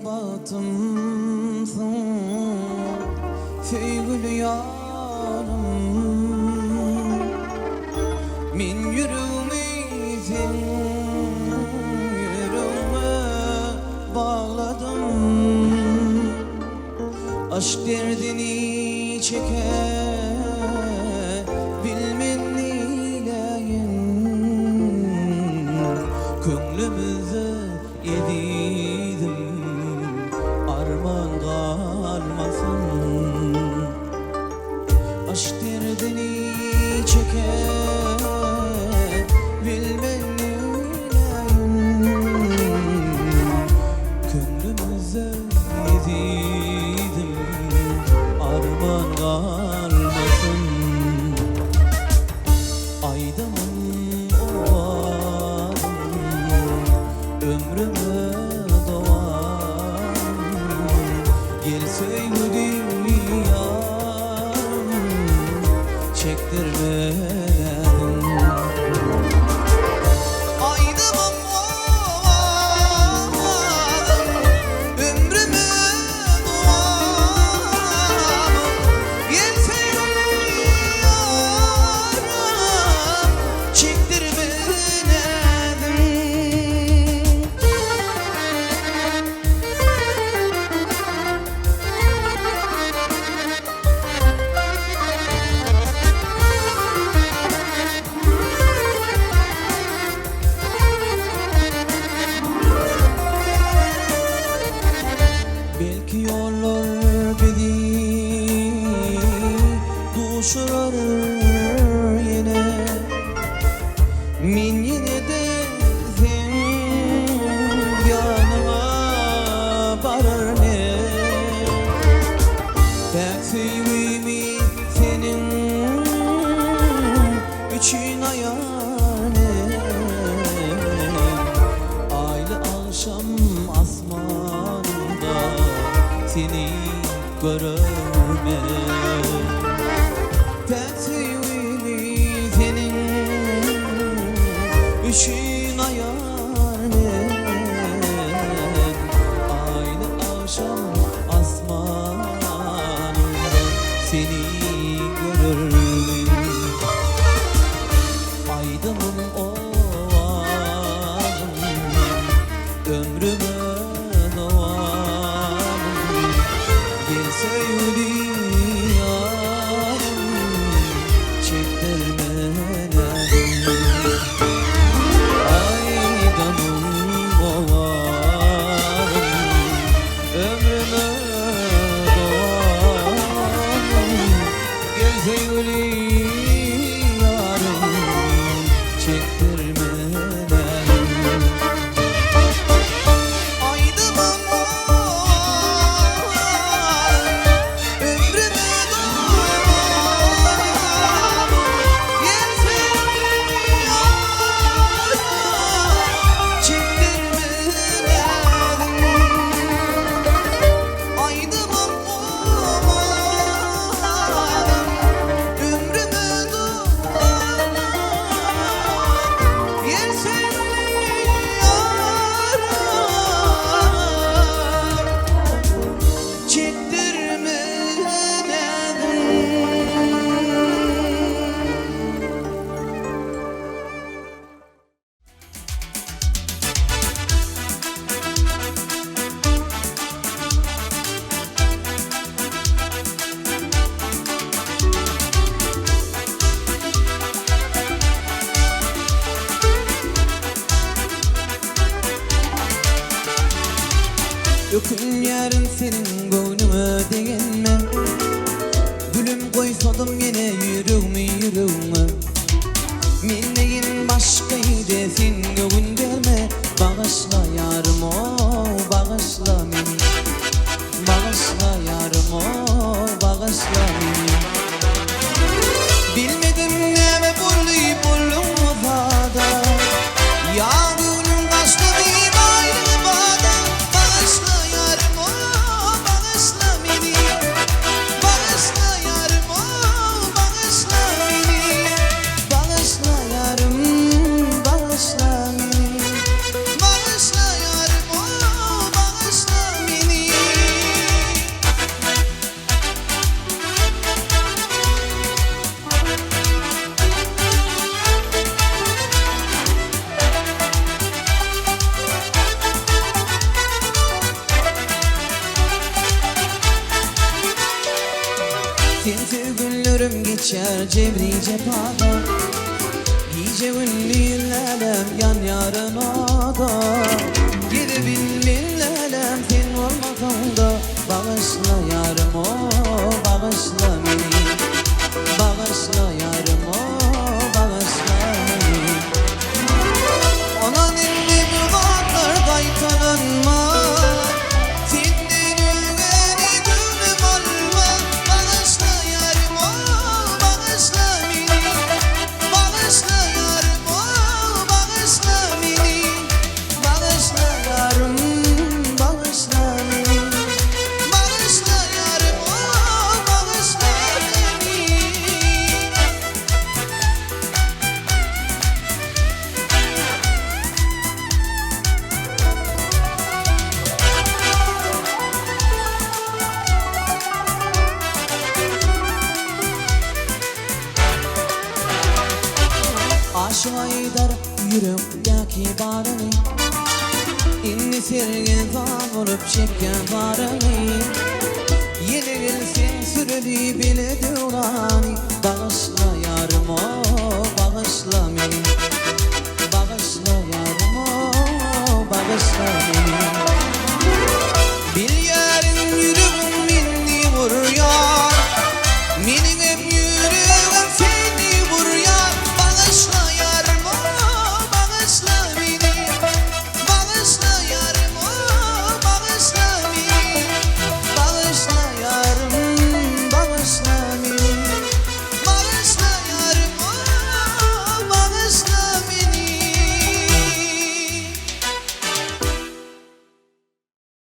batımsın Feygül yarım Min yüreğimi senin yüreğime bağladım Aşk derdini çekebilmen neyleyin Könlümüzü yedidim armağan kalmasın Aşk derdini çekebilmen neyleyin Könlümüzü yedidim armağan kalmasın Aydamın ovadım ömrüme doğan Gel söyle yarım çektirmedim Aydamın ovadım ömrüme doğan Gel söyle yarım çektirmedim Belki yollar bizi buluşur yine Min yine de sen yanıma varır ne Pek sevimi senin için ayane Aylı akşam asmanında seni görme Pek sevimi senin için ayane Aynı akşam asmanında seni görürüm Aydamın oğlanım ömrüme doğanım Gel söyle yarım çektirmedim Aydamın oğlanım ömrüme doğanım Gel söyle yarım çektirmedim Aydamın oğlanım ömrüme doğanım Gel söyle yarım çektirmedim Aydamın oğlanım ömrüme doğanım Gel söyle yarım Ökün yarın senin gönlüme değinme Gülüm koysadım yine yüreğime Min neyin başkaydı sen göğün verme Bağışla yarım o bağışla beni Bağışla yarım o bağışla beni Bilmedim neme buldum fada Ya gülüm kaçtı bir ayrı bada Bağışla yarım o bağışla beni Bağışla yarım o bağışla beni Bağışla yarım bağışla beni Bağışla yarım o bağışla düşer cevri cephadan Gice ünlü lelem yan yarına da Gidip lelem sen olmadığında Bağışla yarım o bağışla beni Bağışla yarım o bağışla beni Ona ninni bu vaklar kaytananma Senden ülgeni gülüm olma Bağışla yarım o bağışla beni Bağışla yarım o bağışla beni Bağışla yarım bağışla beni Bağışla yarım o bağışla beni Aşık aydar yürekteki barını İnni sergen zam olup çekken barını Yine gelsin süreli bile durani Bağışla yarım o bağışla beni